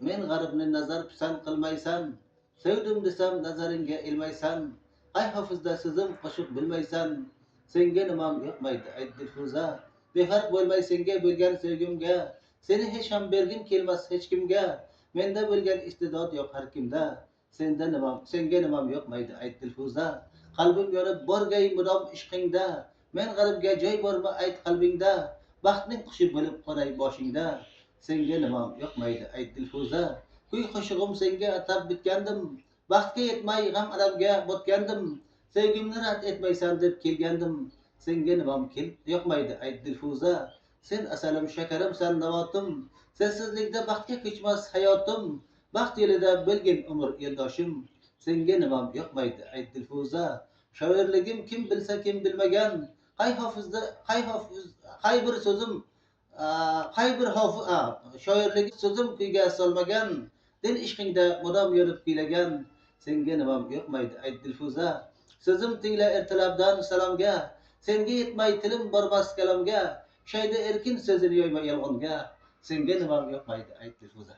Men g'aribni nazar pisand qilmaysan, sevdim desam nazaringga ilmaysan, ay hofizda so'zim qo'shiq bilmaysan, senga nimam yoqmaydi ayt Dilfuza, befarq bo'lmay senga bo'lgan sevgimga, seni hech ham bergim kelmas hech kimga, menda bo'lgan istedod yo'q har kimda, senga nimam yoqmaydi ayt Dilfuza, qalbim yonib borgay mudom ishqingda, men g'aribga joy bormi ayt qalbingda, baxtning qushi bo'lib qo'ray boshingda, senga nimam yoqmaydi ayt Dilfuza, kuy qo'shig'im senga atab bitgandim, baxtga yetmay g'am alamga botgandim, sevgimni rad etmaysan deb kelgandim, senga nimam yoqmaydi ayt Dilfuza, sen asalim shakarimsan navotim, sensizlikda baxtga ko'chmas hayotim, baxt yo'lida bo'lgin umr yo'ldoshim, senga nimam yoqmaydi ayt Dilfuza, shoirligim kim bilsa kim bilmagan, qay hofizda qay bir so'zim qay bir shoirlik so'zim kuyga solmagan, dil ishqingda mudom yurib kuylagan, senga nimam yoqmaydi ayt Dilfuza, so'zim tingla ertalabdan salomga, senga yetmay tilim bormas kalamga, shayda erkin so'zini yoyma yolg'onga, senga nimam yoqmaydi ayt Dilfuza.